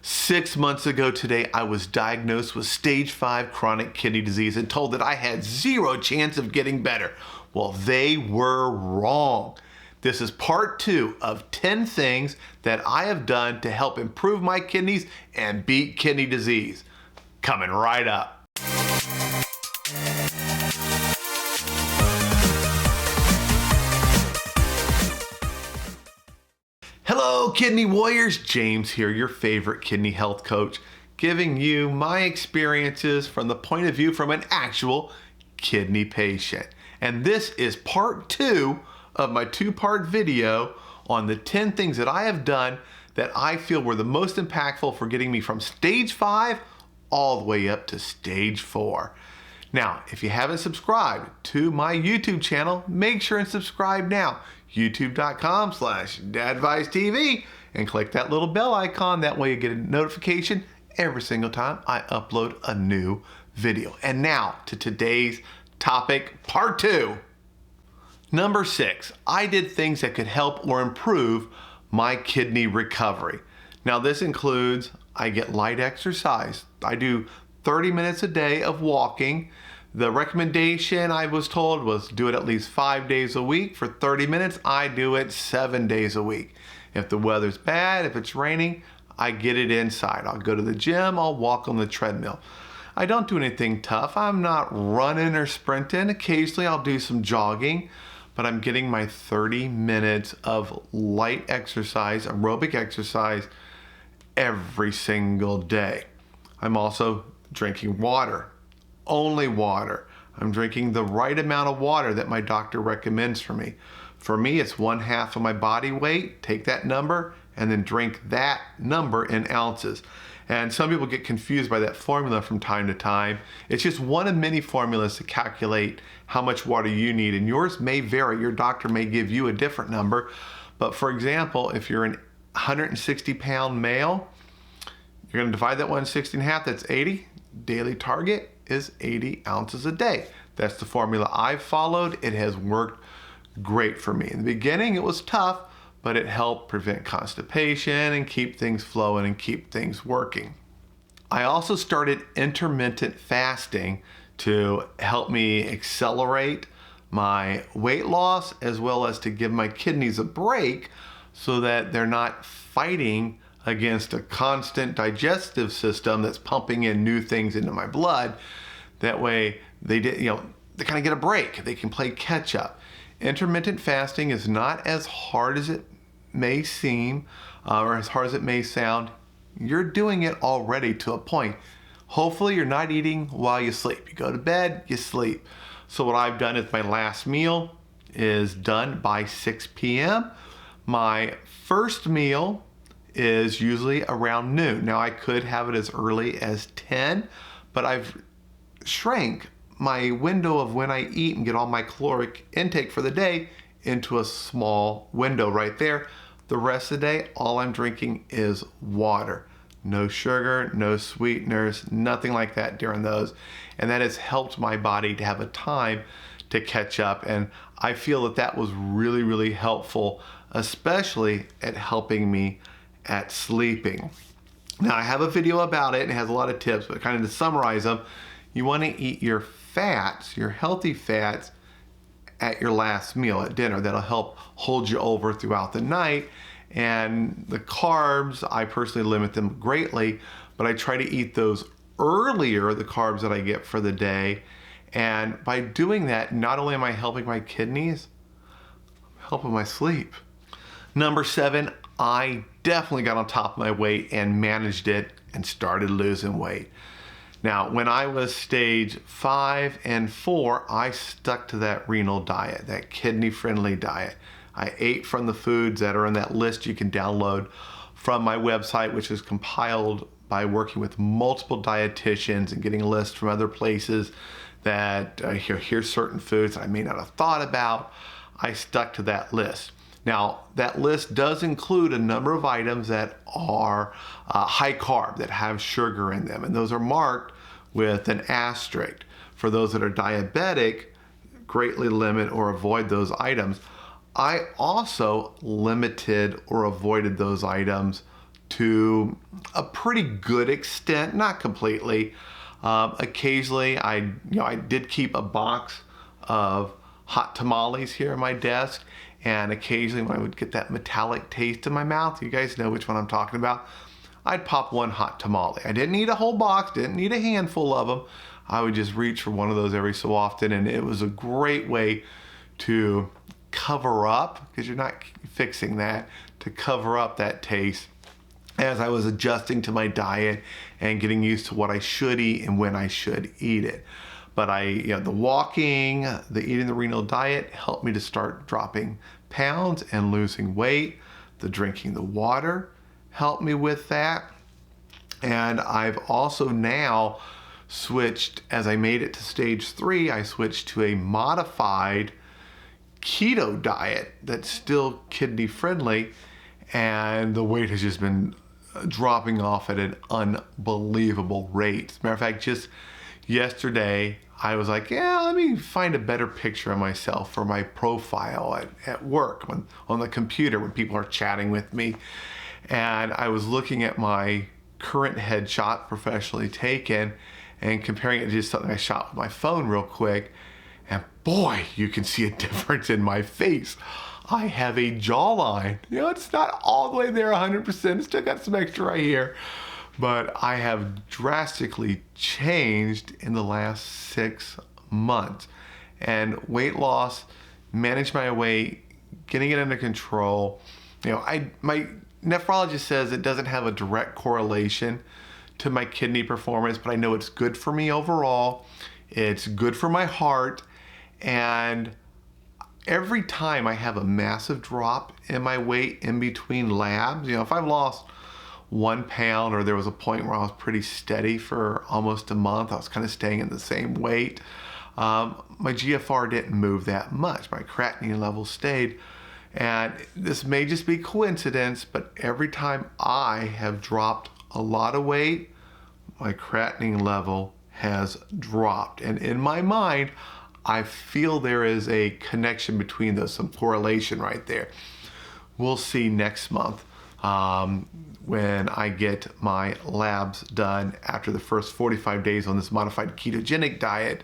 6 months ago today, I was diagnosed with stage 5 chronic kidney disease and told that I had zero chance of getting better. Well, they were wrong. This is part 2 of 10 things that I have done to help improve my kidneys and beat kidney disease. Coming right up. Hello, kidney warriors. James here, your favorite kidney health coach, giving you my experiences from the point of view from an actual kidney patient. And this is part 2 of my 2-part video on the 10 things that I have done that I feel were the most impactful for getting me from stage 5 all the way up to stage 4. Now, if you haven't subscribed to my YouTube channel, make sure and subscribe now. youtube.com/DadviceTV and click that little bell icon. That way you get a notification every single time I upload a new video. And now to today's topic, part 2. Number 6, I did things that could help or improve my kidney recovery. Now this includes, I get light exercise. I do 30 minutes a day of walking. The recommendation I was told was do it at least 5 days a week for 30 minutes. I do it 7 days a week. If the weather's bad, if it's raining, I get it inside. I'll go to the gym, I'll walk on the treadmill. I don't do anything tough. I'm not running or sprinting. Occasionally I'll do some jogging, but I'm getting my 30 minutes of light exercise, aerobic exercise, every single day. I'm also drinking water, only water. I'm drinking the right amount of water that my doctor recommends for me. For me, it's 1/2 of my body weight. Take that number and then drink that number in ounces. And some people get confused by that formula from time to time. It's just one of many formulas to calculate how much water you need, and yours may vary. Your doctor may give you a different number. But for example, if you're an 160-pound male, you're gonna divide that 160 in half, that's 80. Daily target is 80 ounces a day. That's the formula I've followed. It has worked great for me. In the beginning, it was tough, but it helped prevent constipation and keep things flowing and keep things working. I also started intermittent fasting to help me accelerate my weight loss, as well as to give my kidneys a break so that they're not fighting against a constant digestive system that's pumping in new things into my blood. That way they kind of get a break. They can play catch up. Intermittent fasting is not as hard as it may seem or as hard as it may sound. You're doing it already to a point. Hopefully you're not eating while you sleep. You go to bed, you sleep. So what I've done is my last meal is done by 6 p.m. My first meal is usually around noon. Now I could have it as early as 10, but I've shrank my window of when I eat and get all my caloric intake for the day into a small window right there. The rest of the day, all I'm drinking is water. No sugar, no sweeteners, nothing like that during those. And that has helped my body to have a time to catch up. And I feel that that was really, really helpful, especially at helping me at sleeping. Now I have a video about it and it has a lot of tips, but kind of to summarize them, you want to eat your fats, your healthy fats, at your last meal at dinner. That'll help hold you over throughout the night. And the carbs, I personally limit them greatly, but I try to eat those earlier, the carbs that I get for the day. And by doing that, not only am I helping my kidneys, I'm helping my sleep. Number 7, I definitely got on top of my weight and managed it and started losing weight. Now, when I was stage 5 and 4, I stuck to that renal diet, that kidney-friendly diet. I ate from the foods that are in that list you can download from my website, which is compiled by working with multiple dietitians and getting a list from other places that here's certain foods I may not have thought about. I stuck to that list. Now, that list does include a number of items that are high carb, that have sugar in them, and those are marked with an asterisk. For those that are diabetic, greatly limit or avoid those items. I also limited or avoided those items to a pretty good extent, not completely. Occasionally, I did keep a box of hot tamales here on my desk, and occasionally when I would get that metallic taste in my mouth, you guys know which one I'm talking about, I'd pop one hot tamale. I didn't eat a whole box, didn't need a handful of them. I would just reach for one of those every so often, and it was a great way to cover up, because you're not fixing that, to cover up that taste as I was adjusting to my diet and getting used to what I should eat and when I should eat it. But the walking, the eating the renal diet helped me to start dropping pounds and losing weight. The drinking the water helped me with that. And I've also now switched, as I made it to stage 3, I switched to a modified keto diet that's still kidney friendly, and the weight has just been dropping off at an unbelievable rate. As a matter of fact, just yesterday I was like, yeah, let me find a better picture of myself for my profile at work, on the computer when people are chatting with me. And I was looking at my current headshot professionally taken and comparing it to just something I shot with my phone real quick. And boy, you can see a difference in my face. I have a jawline. It's not all the way there 100%. It's still got some extra right here. But I have drastically changed in the last 6 months. And weight loss, managed my weight, getting it under control. My nephrologist says it doesn't have a direct correlation to my kidney performance, but I know it's good for me overall. It's good for my heart. And every time I have a massive drop in my weight in between labs, if I've lost 1 pound, or there was a point where I was pretty steady for almost a month, I was kind of staying in the same weight, my GFR didn't move that much. My creatinine level stayed. And this may just be coincidence, but every time I have dropped a lot of weight, my creatinine level has dropped. And in my mind, I feel there is a connection between those, some correlation right there. We'll see next month when I get my labs done after the first 45 days on this modified ketogenic diet,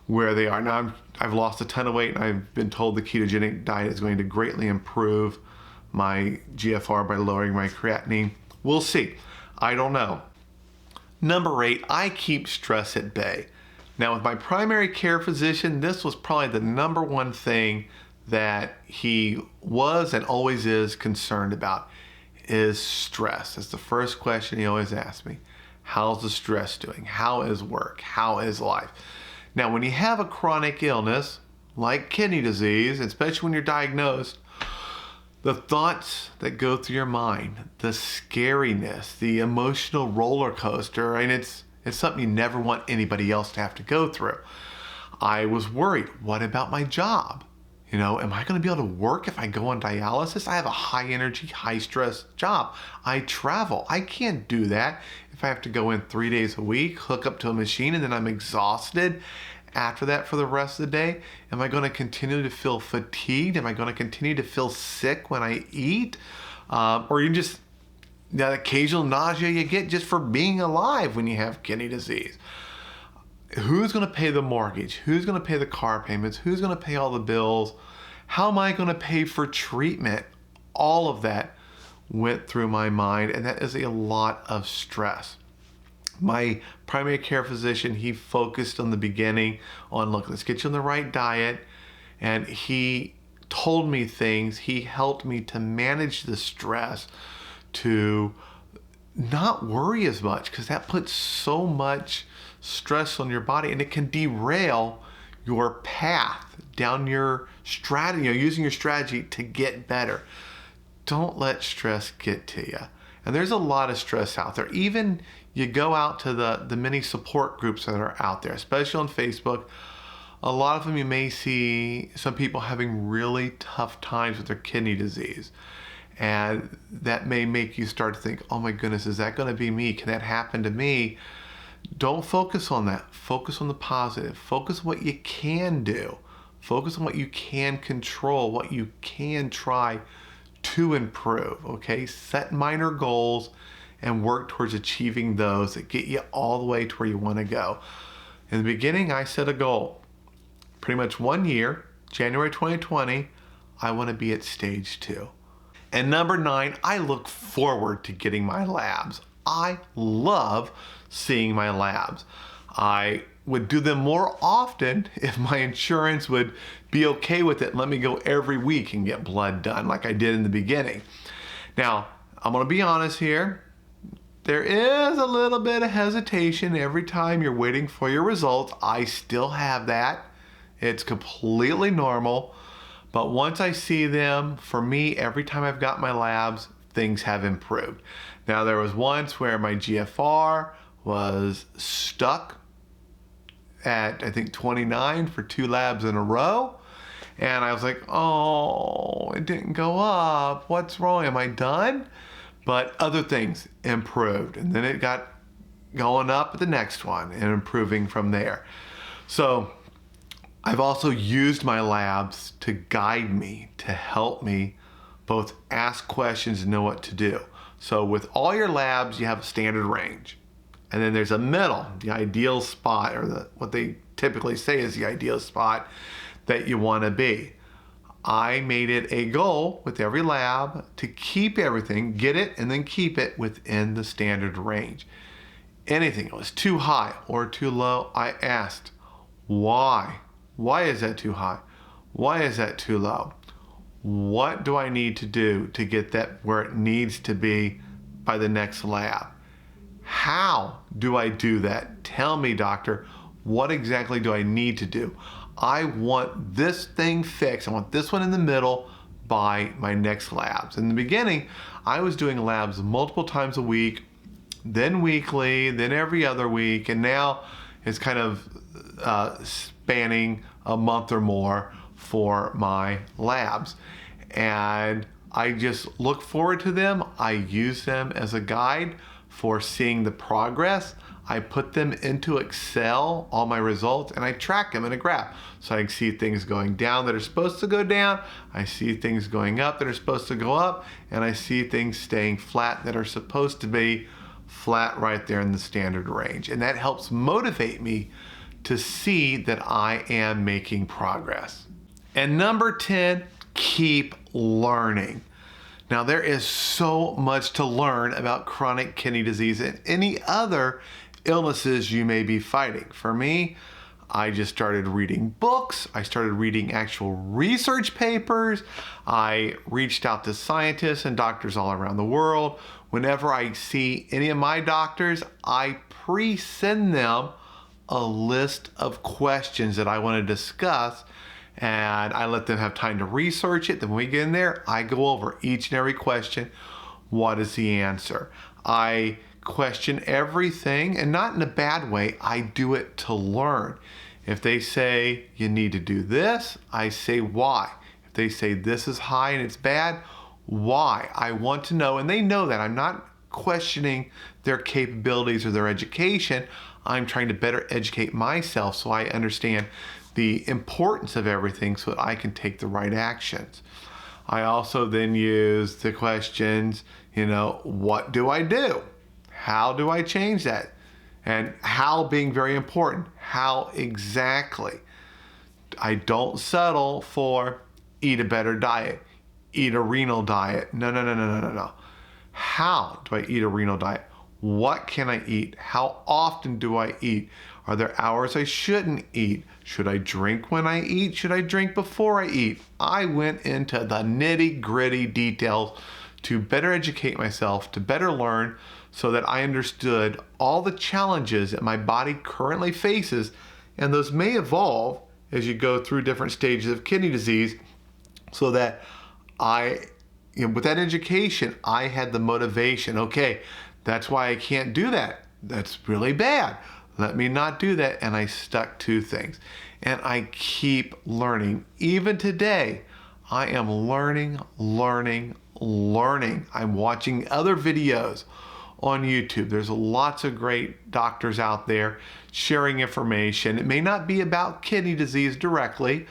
where they are. Now I've lost a ton of weight, and I've been told the ketogenic diet is going to greatly improve my GFR by lowering my creatinine. We'll see. I don't know. Number 8, I keep stress at bay. Now with my primary care physician, this was probably the number one thing that he was and always is concerned about, is stress. That's the first question he always asks me. How's the stress doing? How is work? How is life? Now, when you have a chronic illness like kidney disease, especially when you're diagnosed, the thoughts that go through your mind, the scariness, the emotional roller coaster, and it's something you never want anybody else to have to go through. I was worried, what about my job? Am I going to be able to work if I go on dialysis? I have a high energy, high stress job. I travel. I can't do that if I have to go in 3 days a week, hook up to a machine, and then I'm exhausted after that for the rest of the day. Am I going to continue to feel fatigued? Am I going to continue to feel sick when I eat? Or you just, that occasional nausea you get just for being alive when you have kidney disease. Who's going to pay the mortgage? Who's going to pay the car payments? Who's going to pay all the bills? How am I going to pay for treatment? All of that went through my mind, and that is a lot of stress. My primary care physician, he focused on the beginning on, look, let's get you on the right diet. And he told me things. He helped me to manage the stress, to not worry as much, because that puts so much stress on your body, and it can derail your path down your strategy, using your strategy to get better. Don't let stress get to you. And there's a lot of stress out there. Even you go out to the many support groups that are out there, especially on Facebook, a lot of them you may see some people having really tough times with their kidney disease. And that may make you start to think, oh my goodness, is that going to be me? Can that happen to me? Don't focus on that. Focus on the positive. Focus on what you can do. Focus on what you can control, what you can try to improve, okay? Set minor goals and work towards achieving those that get you all the way to where you want to go. In the beginning, I set a goal. Pretty much 1 year, January 2020, I want to be at stage 2. And number 9, I look forward to getting my labs. I love seeing my labs. I would do them more often if my insurance would be okay with it and let me go every week and get blood done like I did in the beginning. Now, I'm going to be honest here. There is a little bit of hesitation every time you're waiting for your results. I still have that. It's completely normal. But once I see them, for me, every time I've got my labs, things have improved. Now, there was once where my GFR was stuck at, I think, 29 for 2 labs in a row. And I was like, oh, it didn't go up. What's wrong? Am I done? But other things improved. And then it got going up at the next one and improving from there. So I've also used my labs to guide me, to help me both ask questions and know what to do. So with all your labs, you have a standard range. And then there's a middle, the ideal spot, or what they typically say is the ideal spot that you want to be. I made it a goal with every lab to keep everything, get it, and then keep it within the standard range. Anything that was too high or too low, I asked, why? Why is that too high? Why is that too low? What do I need to do to get that where it needs to be by the next lab? How do I do that? Tell me, doctor, what exactly do I need to do? I want this thing fixed. I want this one in the middle by my next labs. In the beginning, I was doing labs multiple times a week, then weekly, then every other week, and now it's kind of spanning a month or more for my labs. And I just look forward to them. I use them as a guide for seeing the progress. I put them into Excel, all my results, and I track them in a graph. So I can see things going down that are supposed to go down. I see things going up that are supposed to go up. And I see things staying flat that are supposed to be flat right there in the standard range. And that helps motivate me to see that I am making progress. And number 10, keep learning. Now, there is so much to learn about chronic kidney disease and any other illnesses you may be fighting. For me, I just started reading books. I started reading actual research papers. I reached out to scientists and doctors all around the world. Whenever I see any of my doctors, I pre-send them a list of questions that I want to discuss, and I let them have time to research it. Then when we get in there, I go over each and every question. What is the answer? I question everything, and not in a bad way. I do it to learn. If they say you need to do this, I say why. If they say this is high and it's bad, why? I want to know, and they know that. I'm not questioning their capabilities or their education. I'm trying to better educate myself so I understand the importance of everything so that I can take the right actions. I also then use the questions, what do I do? How do I change that? And how being very important. How exactly? I don't settle for eat a better diet, eat a renal diet. No. How do I eat a renal diet? What can I eat? How often do I eat? Are there hours I shouldn't eat? Should I drink when I eat? Should I drink before I eat? I went into the nitty-gritty details to better educate myself, to better learn, so that I understood all the challenges that my body currently faces, and those may evolve as you go through different stages of kidney disease, so that with that education, I had the motivation. Okay, that's why I can't do that. That's really bad. Let me not do that. And I stuck to things. And I keep learning. Even today, I am learning. I'm watching other videos on YouTube. There's lots of great doctors out there sharing information. It may not be about kidney disease directly,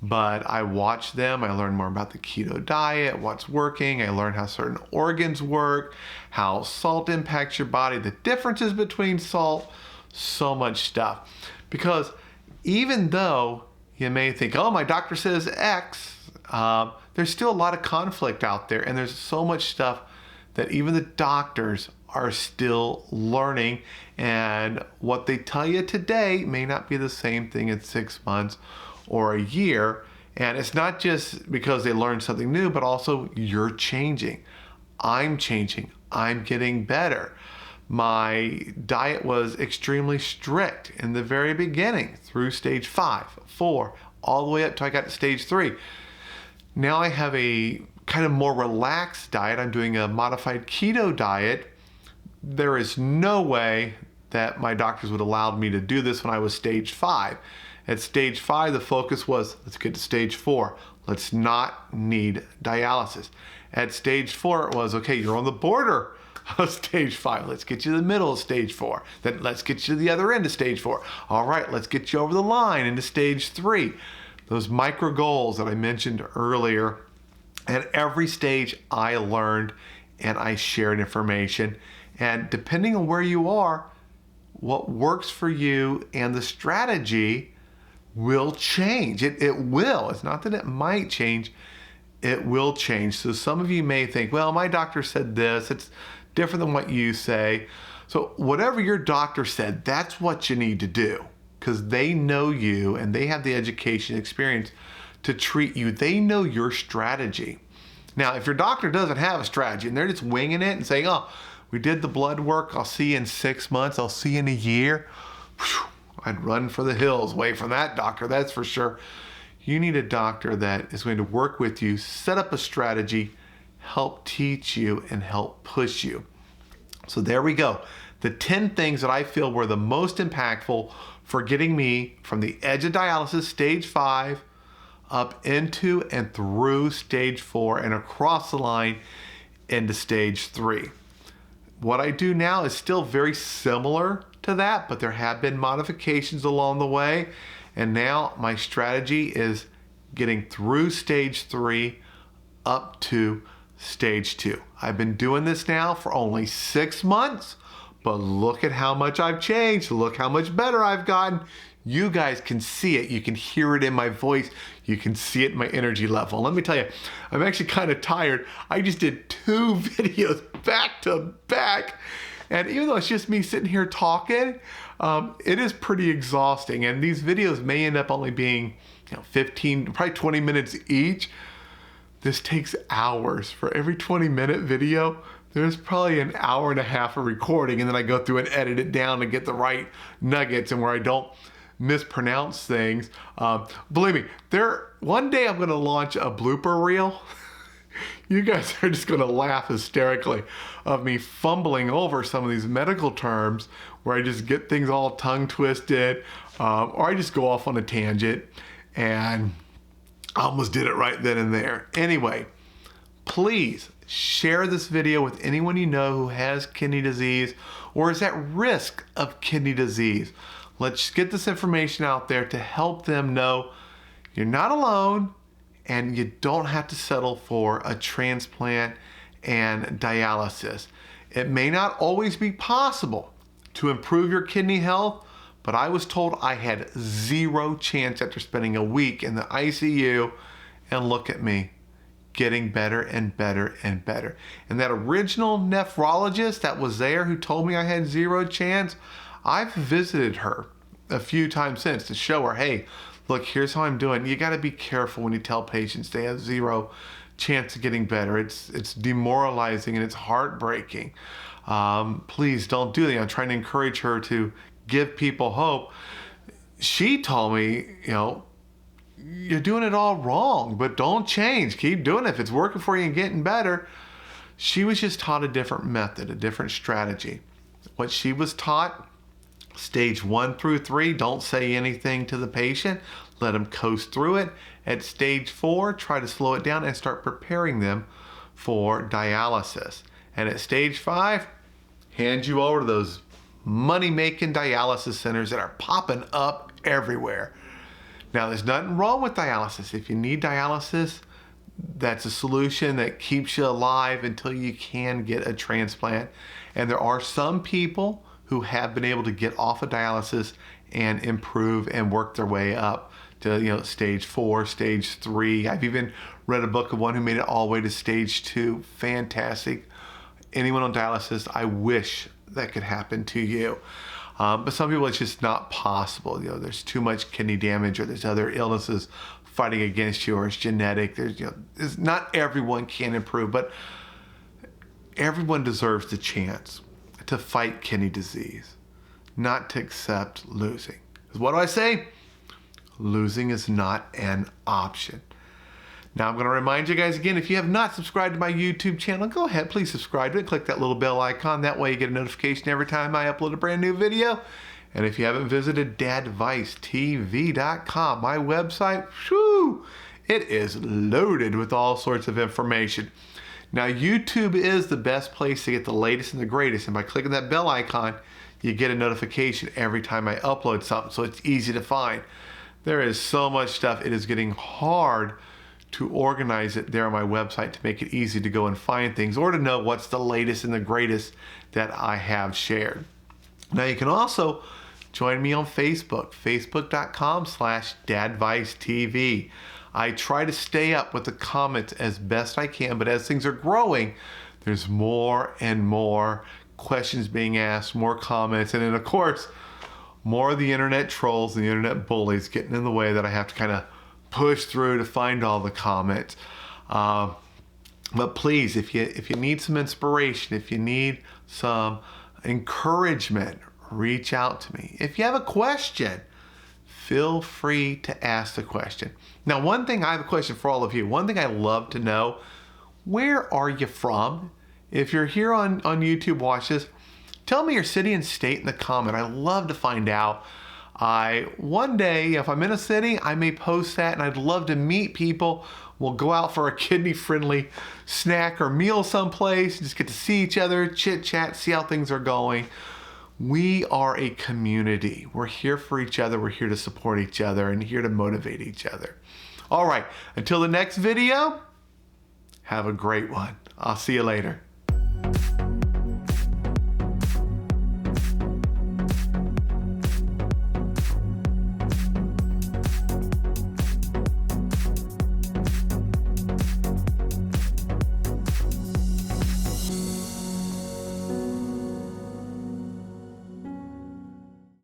but I watched them. I learned more about the keto diet, what's working. I learned how certain organs work, how salt impacts your body, the differences between salt, so much stuff. Because even though you may think, oh, my doctor says X, there's still a lot of conflict out there, and there's so much stuff that even the doctors are still learning, and what they tell you today may not be the same thing in 6 months or a year. And it's not just because they learned something new, but also you're changing. I'm changing. I'm getting better. My diet was extremely strict in the very beginning through stage 5, 4, all the way up till I got to stage 3. Now I have a kind of more relaxed diet. I'm doing a modified keto diet. There is no way that my doctors would allow me to do this when I was stage 5. At stage 5, the focus was, let's get to stage 4. Let's not need dialysis. At stage 4, it was, okay, you're on the border of stage 5. Let's get you to the middle of stage 4. Then let's get you to the other end of stage 4. All right, let's get you over the line into stage 3. Those micro goals that I mentioned earlier. At every stage, I learned and I shared information. And depending on where you are, what works for you and the strategy will change. It will. It's not that it might change. It will change. So some of you may think, well, my doctor said this. It's different than what you say. So whatever your doctor said, that's what you need to do, because they know you and they have the education experience to treat you. They know your strategy. Now, if your doctor doesn't have a strategy and they're just winging it and saying, oh, we did the blood work, I'll see you in 6 months, I'll see you in a year, whew, I'd run for the hills away from that doctor, that's for sure. You need a doctor that is going to work with you, set up a strategy, help teach you, and help push you. So there we go. The 10 things that I feel were the most impactful for getting me from the edge of dialysis, stage 5, up into and through stage 4 and across the line into stage 3. What I do now is still very similar to that, but there have been modifications along the way. And now my strategy is getting through stage 3 up to stage 2. I've been doing this now for only 6 months, but look at how much I've changed. Look how much better I've gotten. You guys can see it. You can hear it in my voice. You can see it in my energy level. Let me tell you, I'm actually kind of tired. I just did 2 videos back to back. And even though it's just me sitting here talking, it is pretty exhausting. And these videos may end up only being 15, probably 20 minutes each. This takes hours. For every 20-minute video, there's probably an hour and a half of recording, and then I go through and edit it down to get the right nuggets and where I don't mispronounce things. Believe me, one day I'm gonna launch a blooper reel. You guys are just gonna laugh hysterically of me fumbling over some of these medical terms where I just get things all tongue twisted, or I just go off on a tangent and I almost did it right then and there. Anyway, please share this video with anyone you know who has kidney disease or is at risk of kidney disease. Let's get this information out there to help them know you're not alone and you don't have to settle for a transplant and dialysis. It may not always be possible to improve your kidney health, but I was told I had 0 chance after spending a week in the ICU, and look at me, getting better and better and better. And that original nephrologist that was there who told me I had 0 chance, I've visited her a few times since to show her, hey, look, here's how I'm doing. You gotta be careful when you tell patients they have 0 chance of getting better. It's demoralizing and it's heartbreaking. Please don't do that. I'm trying to encourage her to give people hope. She told me, you're doing it all wrong, but don't change. Keep doing it. If it's working for you and getting better. She was just taught a different method, a different strategy. What she was taught, stage 1 through 3, don't say anything to the patient. Let them coast through it. At stage 4, try to slow it down and start preparing them for dialysis. And at stage 5, hand you over to those money-making dialysis centers that are popping up everywhere. Now, there's nothing wrong with dialysis. If you need dialysis, that's a solution that keeps you alive until you can get a transplant. And there are some people who have been able to get off of dialysis and improve and work their way up to stage 4, stage 3. I've even read a book of one who made it all the way to stage 2. Fantastic. Anyone on dialysis, I wish that could happen to you. But some people, it's just not possible. There's too much kidney damage, or there's other illnesses fighting against you, or it's genetic. There's not everyone can improve, but everyone deserves the chance to fight kidney disease, not to accept losing. Because what do I say? Losing is not an option. Now, I'm going to remind you guys again, if you have not subscribed to my YouTube channel, go ahead, please subscribe to it. Click that little bell icon. That way you get a notification every time I upload a brand new video. And if you haven't visited dadvicetv.com, my website, whew, it is loaded with all sorts of information. Now, YouTube is the best place to get the latest and the greatest. And by clicking that bell icon, you get a notification every time I upload something, so it's easy to find. There is so much stuff. It is getting hard to organize it there on my website to make it easy to go and find things, or to know what's the latest and the greatest that I have shared. Now, you can also join me on Facebook, facebook.com/dadvicetv. I try to stay up with the comments as best I can, but as things are growing, there's more and more questions being asked, more comments, and then of course, more of the internet trolls and the internet bullies getting in the way that I have to kind of push through to find all the comments. But please, if you need some inspiration, if you need some encouragement, reach out to me. If you have a question, feel free to ask the question. Now, one thing, I have a question for all of you. One thing I love to know, where are you from? If you're here on YouTube, watch this. Tell me your city and state in the comment. I love to find out. One day, if I'm in a city, I may post that, and I'd love to meet people. We'll go out for a kidney-friendly snack or meal someplace, just get to see each other, chit-chat, see how things are going. We are a community. We're here for each other. We're here to support each other and here to motivate each other. All right, until the next video, have a great one. I'll see you later.